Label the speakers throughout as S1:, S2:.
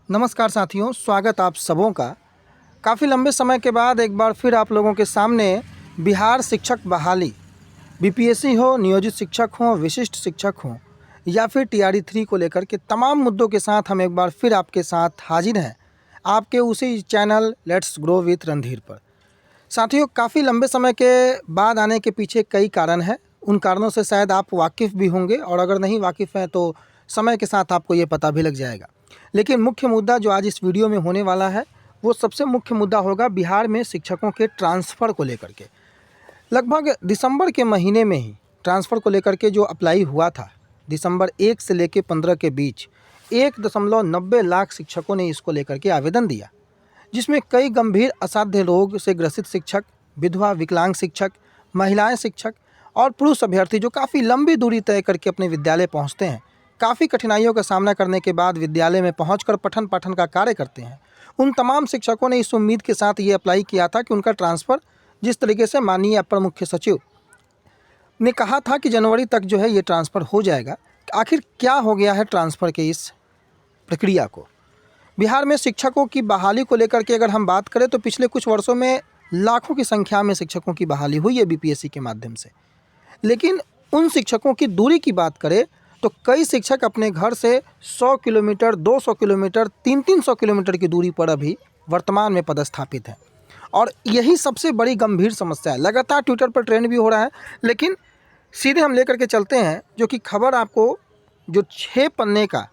S1: नमस्कार साथियों, स्वागत आप सबों का। काफ़ी लंबे समय के बाद एक बार फिर आप लोगों के सामने बिहार शिक्षक बहाली, बीपीएससी हो, नियोजित शिक्षक हो, विशिष्ट शिक्षक हो या फिर टीआरई 3 को लेकर के तमाम मुद्दों के साथ हम एक बार फिर आपके साथ हाजिर हैं, आपके उसी channel let's grow with Randhir पर। साथियों, काफ़ी लंबे समय के बाद आने के पीछे कई कारण हैं। उन कारणों से शायद आप वाकिफ़ भी होंगे और अगर नहीं वाकिफ़ हैं तो समय के साथ आपको ये पता भी लग जाएगा। लेकिन मुख्य मुद्दा जो आज इस वीडियो में होने वाला है, वो सबसे मुख्य मुद्दा होगा बिहार में शिक्षकों के ट्रांसफ़र को लेकर के। लगभग दिसंबर के महीने में ही ट्रांसफ़र को लेकर के जो अप्लाई हुआ था, दिसंबर 1 से लेकर 15 के बीच 1.90 लाख शिक्षकों ने इसको लेकर के आवेदन दिया, जिसमें कई गंभीर असाध्य रोग से ग्रसित शिक्षक, विधवा विकलांग शिक्षक, महिलाएं शिक्षक और पुरुष अभ्यर्थी जो काफ़ी लंबी दूरी तय करके अपने विद्यालय पहुंचते हैं, काफ़ी कठिनाइयों का सामना करने के बाद विद्यालय में पहुंचकर पठन पाठन का कार्य करते हैं। उन तमाम शिक्षकों ने इस उम्मीद के साथ ये अप्लाई किया था कि उनका ट्रांसफ़र, जिस तरीके से माननीय अपर मुख्य सचिव ने कहा था कि जनवरी तक जो है ये ट्रांसफ़र हो जाएगा। आखिर क्या हो गया है ट्रांसफ़र के इस प्रक्रिया को? बिहार में शिक्षकों की बहाली को लेकर के अगर हम बात करें तो पिछले कुछ वर्षों में लाखों की संख्या में शिक्षकों की बहाली हुई है बीपीएससी के माध्यम से। लेकिन उन शिक्षकों की दूरी की बात करें तो कई शिक्षक अपने घर से 100 किलोमीटर, 200 किलोमीटर, 300 किलोमीटर की दूरी पर अभी वर्तमान में पदस्थापित हैं। और यही सबसे बड़ी गंभीर समस्या है। लगातार ट्विटर पर ट्रेंड भी हो रहा है, लेकिन सीधे हम लेकर के चलते हैं जो कि खबर आपको, जो 6 पन्ने का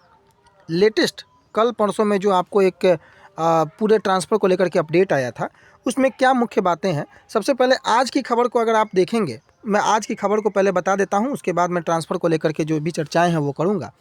S1: लेटेस्ट कल परसों में जो आपको एक पूरे ट्रांसफ़र को लेकर के अपडेट आया था, उसमें क्या मुख्य बातें हैं। सबसे पहले आज की खबर को अगर आप देखेंगे, मैं आज की खबर को पहले बता देता हूं, उसके बाद मैं ट्रांसफ़र को लेकर के जो भी चर्चाएं हैं वो करूंगा।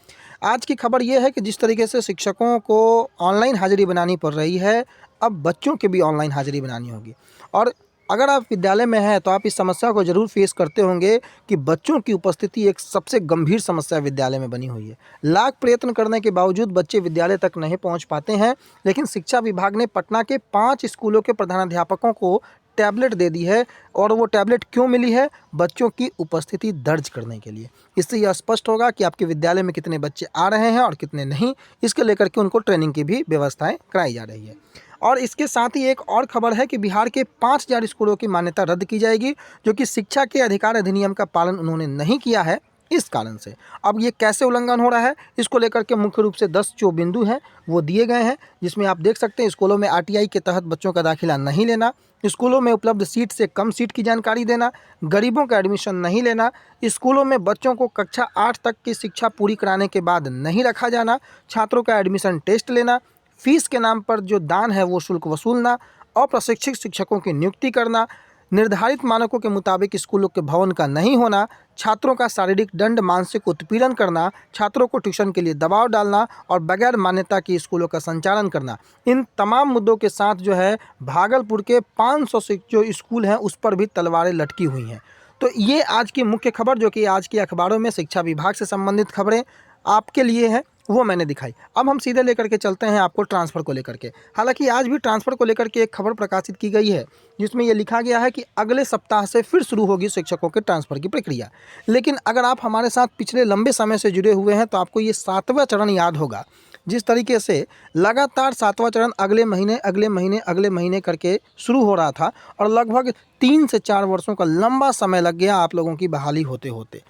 S1: आज की खबर ये है कि जिस तरीके से शिक्षकों को ऑनलाइन हाजिरी बनानी पड़ रही है, अब बच्चों की भी ऑनलाइन हाजिरी बनानी होगी। और अगर आप विद्यालय में हैं तो आप इस समस्या को ज़रूर फेस करते होंगे कि बच्चों की उपस्थिति एक सबसे गंभीर समस्या विद्यालय में बनी हुई है। लाख प्रयत्न करने के बावजूद बच्चे विद्यालय तक नहीं पहुंच पाते हैं, लेकिन शिक्षा विभाग ने पटना के 5 स्कूलों के प्रधानाध्यापकों को टैबलेट दे दी है। और वो टैबलेट क्यों मिली है? बच्चों की उपस्थिति दर्ज करने के लिए। इससे यह स्पष्ट होगा कि आपके विद्यालय में कितने बच्चे आ रहे हैं और कितने नहीं, इसके लेकर के उनको ट्रेनिंग की भी व्यवस्थाएं कराई जा रही है। और इसके साथ ही एक और खबर है कि बिहार के 5000 स्कूलों की मान्यता रद्द की जाएगी, जो कि शिक्षा के अधिकार अधिनियम का पालन उन्होंने नहीं किया है। इस कारण से अब ये कैसे उल्लंघन हो रहा है, इसको लेकर के मुख्य रूप से 10 जो बिंदु हैं वो दिए गए हैं, जिसमें आप देख सकते हैं स्कूलों में आरटीआई के तहत बच्चों का दाखिला नहीं लेना, स्कूलों में उपलब्ध सीट से कम सीट की जानकारी देना, गरीबों का एडमिशन नहीं लेना, स्कूलों में बच्चों को कक्षा 8 तक की शिक्षा पूरी कराने के बाद नहीं रखा जाना, छात्रों का एडमिशन टेस्ट लेना, फीस के नाम पर जो दान है वो शुल्क वसूलना, अप्रशिक्षित शिक्षकों की नियुक्ति करना, निर्धारित मानकों के मुताबिक स्कूलों के भवन का नहीं होना, छात्रों का शारीरिक दंड, मानसिक उत्पीड़न करना, छात्रों को ट्यूशन के लिए दबाव डालना और बगैर मान्यता की स्कूलों का संचालन करना। इन तमाम मुद्दों के साथ जो है भागलपुर के 500 जो स्कूल हैं उस पर भी तलवारें लटकी हुई हैं। तो ये आज की मुख्य खबर, जो कि आज की अखबारों में शिक्षा विभाग से संबंधित खबरें आपके लिए हैं, वो मैंने दिखाई। अब हम सीधे लेकर के चलते हैं आपको ट्रांसफ़र को लेकर के। हालांकि आज भी ट्रांसफ़र को लेकर के एक खबर प्रकाशित की गई है, जिसमें यह लिखा गया है कि अगले सप्ताह से फिर शुरू होगी शिक्षकों के ट्रांसफ़र की प्रक्रिया। लेकिन अगर आप हमारे साथ पिछले लंबे समय से जुड़े हुए हैं तो आपको ये 7वां चरण याद होगा। जिस तरीके से लगातार 7वां चरण अगले महीने अगले महीने अगले महीने करके शुरू हो रहा था और लगभग 3 से 4 वर्षों का लंबा समय लग गया आप लोगों की बहाली होते होते।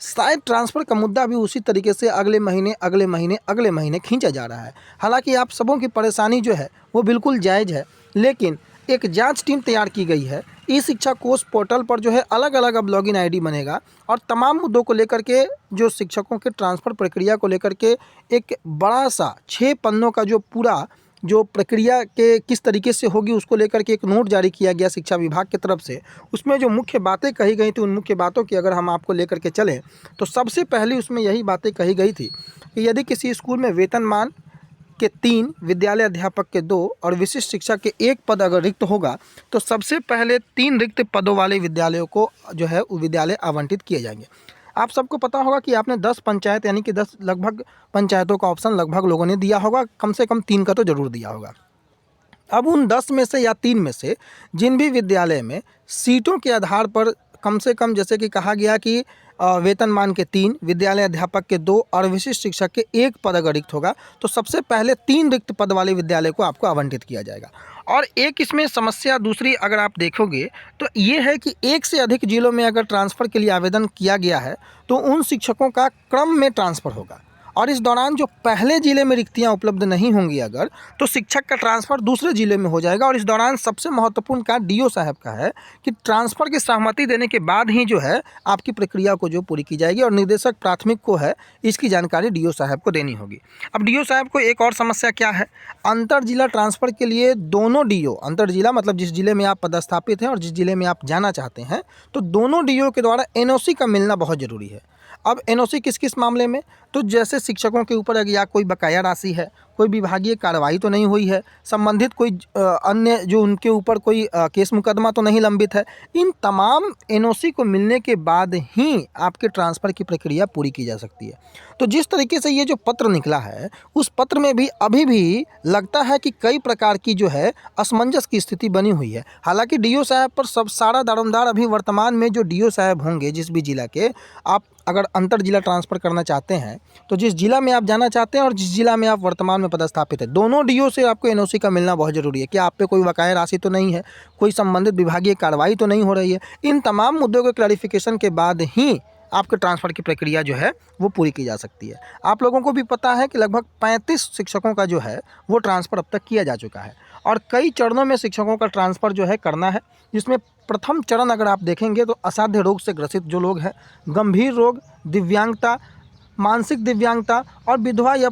S1: शायद ट्रांसफ़र का मुद्दा भी उसी तरीके से अगले महीने अगले महीने अगले महीने खींचा जा रहा है। हालांकि आप सबों की परेशानी जो है वो बिल्कुल जायज़ है, लेकिन एक जांच टीम तैयार की गई है। ई शिक्षा कोष पोर्टल पर जो है अलग अलग अब लॉगिन आईडी बनेगा और तमाम मुद्दों को लेकर के, जो शिक्षकों के ट्रांसफ़र प्रक्रिया को लेकर के एक बड़ा सा 6 पन्नों का जो पूरा जो प्रक्रिया के किस तरीके से होगी उसको लेकर के एक नोट जारी किया गया शिक्षा विभाग की तरफ से। उसमें जो मुख्य बातें कही गई थी, उन मुख्य बातों की अगर हम आपको लेकर के चलें तो सबसे पहले उसमें यही बातें कही गई थी कि यदि किसी स्कूल में वेतनमान के 3, विद्यालय अध्यापक के 2 और विशिष्ट शिक्षक के 1 पद अगर रिक्त होगा तो सबसे पहले 3 रिक्त पदों वाले विद्यालयों को जो है वो विद्यालय आवंटित किए जाएंगे। आप सबको पता होगा कि आपने 10 पंचायत यानी कि 10 लगभग पंचायतों का ऑप्शन लगभग लोगों ने दिया होगा, कम से कम 3 का तो ज़रूर दिया होगा। अब उन 10 में से या 3 में से जिन भी विद्यालय में सीटों के आधार पर कम से कम, जैसे कि कहा गया कि वेतनमान के 3, विद्यालय अध्यापक के 2 और विशिष्ट शिक्षक के 1 पद अगर रिक्त होगा तो सबसे पहले 3 रिक्त पद वाले विद्यालय को आपको आवंटित किया जाएगा। और एक इसमें समस्या दूसरी अगर आप देखोगे तो ये है कि एक से अधिक जिलों में अगर ट्रांसफ़र के लिए आवेदन किया गया है तो उन शिक्षकों का क्रम में ट्रांसफ़र होगा, और इस दौरान जो पहले ज़िले में रिक्तियां उपलब्ध नहीं होंगी अगर, तो शिक्षक का ट्रांसफ़र दूसरे ज़िले में हो जाएगा। और इस दौरान सबसे महत्वपूर्ण कार्य डीओ साहब का है कि ट्रांसफ़र की सहमति देने के बाद ही जो है आपकी प्रक्रिया को जो पूरी की जाएगी, और निर्देशक प्राथमिक को है इसकी जानकारी डीओ साहब को देनी होगी। अब डीओ साहब को एक और समस्या क्या है, अंतर जिला ट्रांसफ़र के लिए दोनों डीओ, अंतर जिला मतलब जिस जिले में आप पदस्थापित हैं और जिस जिले में आप जाना चाहते हैं, तो दोनों डीओ के द्वारा एनओसी का मिलना बहुत ज़रूरी है। अब एनओसी किस किस मामले में, तो जैसे शिक्षकों के ऊपर या कोई बकाया राशि है, कोई विभागीय कार्रवाई तो नहीं हुई है, संबंधित कोई अन्य जो उनके ऊपर कोई केस मुकदमा तो नहीं लंबित है, इन तमाम एनओसी को मिलने के बाद ही आपके ट्रांसफ़र की प्रक्रिया पूरी की जा सकती है। तो जिस तरीके से ये जो पत्र निकला है उस पत्र में भी अभी भी लगता है कि कई प्रकार की जो है असमंजस की स्थिति बनी हुई है। हालांकि डीओ साहब पर सब सारा दारोमदार अभी वर्तमान में जो डीओ साहब होंगे जिस भी जिला के, आप अगर अंतर जिला ट्रांसफ़र करना चाहते हैं तो जिस जिला में आप जाना चाहते हैं और जिस जिला में आप वर्तमान में पदस्थापित है, दोनों डीओ से आपको एनओसी का मिलना बहुत ज़रूरी है कि आप पे कोई बकाया राशि तो नहीं है, कोई संबंधित विभागीय कार्रवाई तो नहीं हो रही है। इन तमाम मुद्दों के क्लैरिफिकेशन के बाद ही आपके ट्रांसफ़र की प्रक्रिया जो है वो पूरी की जा सकती है। आप लोगों को भी पता है कि लगभग 35 शिक्षकों का जो है वो ट्रांसफ़र अब तक किया जा चुका है, और कई चरणों में शिक्षकों का ट्रांसफ़र जो है करना है, जिसमें प्रथम चरण अगर आप देखेंगे तो असाध्य रोग से ग्रसित जो लोग हैं, गंभीर रोग, दिव्यांगता, मानसिक दिव्यांगता और विधवा या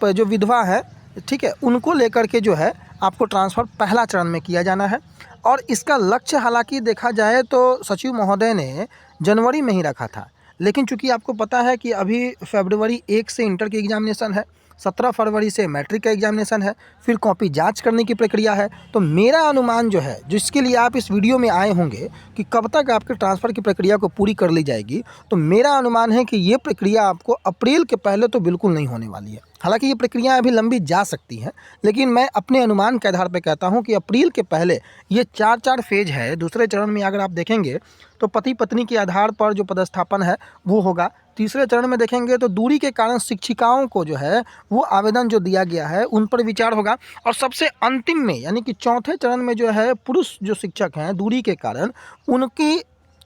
S1: जो विधवा है, ठीक है, उनको लेकर के जो है आपको ट्रांसफ़र पहला चरण में किया जाना है। और इसका लक्ष्य हालांकि देखा जाए तो सचिव महोदय ने जनवरी में ही रखा था, लेकिन चूंकि आपको पता है कि अभी फरवरी 1 से इंटर की एग्जामिनेशन है, 17 फरवरी से मैट्रिक का एग्जामिनेशन है, फिर कॉपी जांच करने की प्रक्रिया है। तो मेरा अनुमान जो है, जिसके लिए आप इस वीडियो में आए होंगे कि कब तक आपके ट्रांसफ़र की प्रक्रिया को पूरी कर ली जाएगी, तो मेरा अनुमान है कि ये प्रक्रिया आपको अप्रैल के पहले तो बिल्कुल नहीं होने वाली है। हालांकि ये प्रक्रिया अभी लंबी जा सकती हैं, लेकिन मैं अपने अनुमान के आधार पर कहता हूं कि अप्रैल के पहले ये 4 फेज है। दूसरे चरण में अगर आप देखेंगे तो पति पत्नी के आधार पर जो पदस्थापन है वो होगा। तीसरे चरण में देखेंगे तो दूरी के कारण शिक्षिकाओं को जो है वो आवेदन जो दिया गया है उन पर विचार होगा। और सबसे अंतिम में यानी कि चौथे चरण में जो है पुरुष जो शिक्षक हैं दूरी के कारण उनकी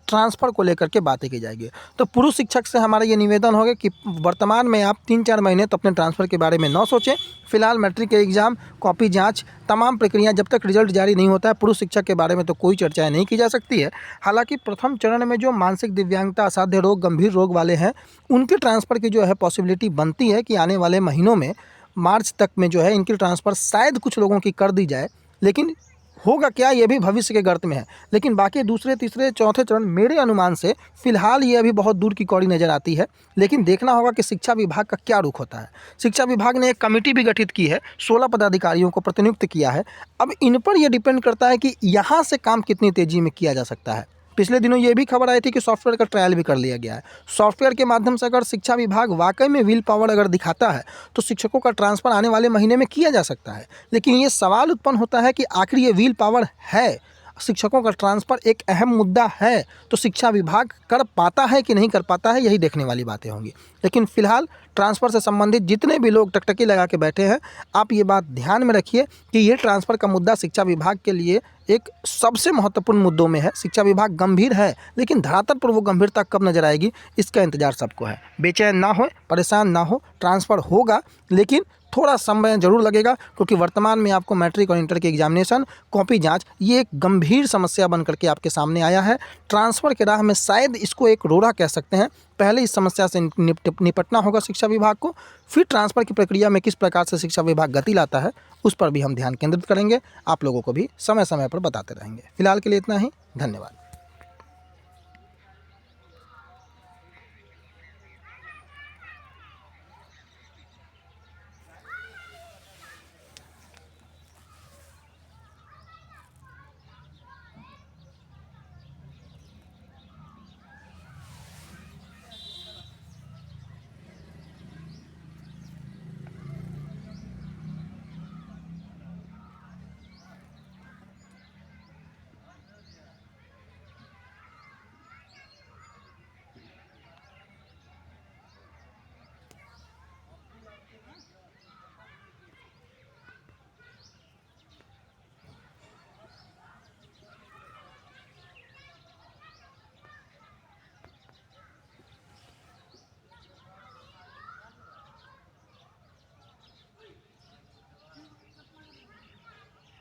S1: ट्रांसफ़र को लेकर के बातें की जाएगी। तो पुरुष शिक्षक से हमारा ये निवेदन होगा कि वर्तमान में आप 3-4 महीने तो अपने ट्रांसफ़र के बारे में न सोचें। फिलहाल मैट्रिक के एग्ज़ाम, कॉपी जांच, तमाम प्रक्रिया जब तक रिजल्ट जारी नहीं होता है, पुरुष शिक्षक के बारे में तो कोई चर्चाएं नहीं की जा सकती है। हालांकि प्रथम चरण में जो मानसिक दिव्यांगता, असाध्य रोग, गंभीर रोग वाले हैं उनके ट्रांसफ़र की जो है पॉसिबिलिटी बनती है कि आने वाले महीनों में मार्च तक में जो है इनकी ट्रांसफ़र शायद कुछ लोगों की कर दी जाए, लेकिन होगा क्या ये भी भविष्य के गर्त में है। लेकिन बाकी दूसरे, तीसरे, चौथे चरण मेरे अनुमान से फ़िलहाल ये अभी बहुत दूर की कौड़ी नज़र आती है। लेकिन देखना होगा कि शिक्षा विभाग का क्या रुख होता है। शिक्षा विभाग ने एक कमेटी भी गठित की है, 16 पदाधिकारियों को प्रतिनियुक्त किया है। अब इन पर यह डिपेंड करता है कि यहाँ से काम कितनी तेज़ी में किया जा सकता है। पिछले दिनों ये भी खबर आई थी कि सॉफ्टवेयर का ट्रायल भी कर लिया गया है। सॉफ्टवेयर के माध्यम से अगर शिक्षा विभाग वाकई में विल पावर अगर दिखाता है तो शिक्षकों का ट्रांसफ़र आने वाले महीने में किया जा सकता है। लेकिन ये सवाल उत्पन्न होता है कि आखिर ये विल पावर है, शिक्षकों का ट्रांसफ़र एक अहम मुद्दा है, तो शिक्षा विभाग कर पाता है कि नहीं कर पाता है, यही देखने वाली बातें होंगी। लेकिन फ़िलहाल ट्रांसफ़र से संबंधित जितने भी लोग टकटकी लगा के बैठे हैं, आप ये बात ध्यान में रखिए कि ये ट्रांसफ़र का मुद्दा शिक्षा विभाग के लिए एक सबसे महत्वपूर्ण मुद्दों में है। शिक्षा विभाग गंभीर है, लेकिन धरातल पर वो गंभीरता कब नजर आएगी इसका इंतजार सबको है। बेचैन ना हो, परेशान ना हो, ट्रांसफ़र होगा, लेकिन थोड़ा समय जरूर लगेगा, क्योंकि वर्तमान में आपको मैट्रिक और इंटर के एग्जामिनेशन, कॉपी जांच, ये एक गंभीर समस्या बन करके आपके सामने आया है। ट्रांसफ़र के राह में शायद इसको एक रोड़ा कह सकते हैं। पहले इस समस्या से निपटना होगा शिक्षा विभाग को, फिर ट्रांसफ़र की प्रक्रिया में किस प्रकार से शिक्षा विभाग गति लाता है उस पर भी हम ध्यान केंद्रित करेंगे। आप लोगों को भी समय समय पर बताते रहेंगे। फिलहाल के लिए इतना ही, धन्यवाद।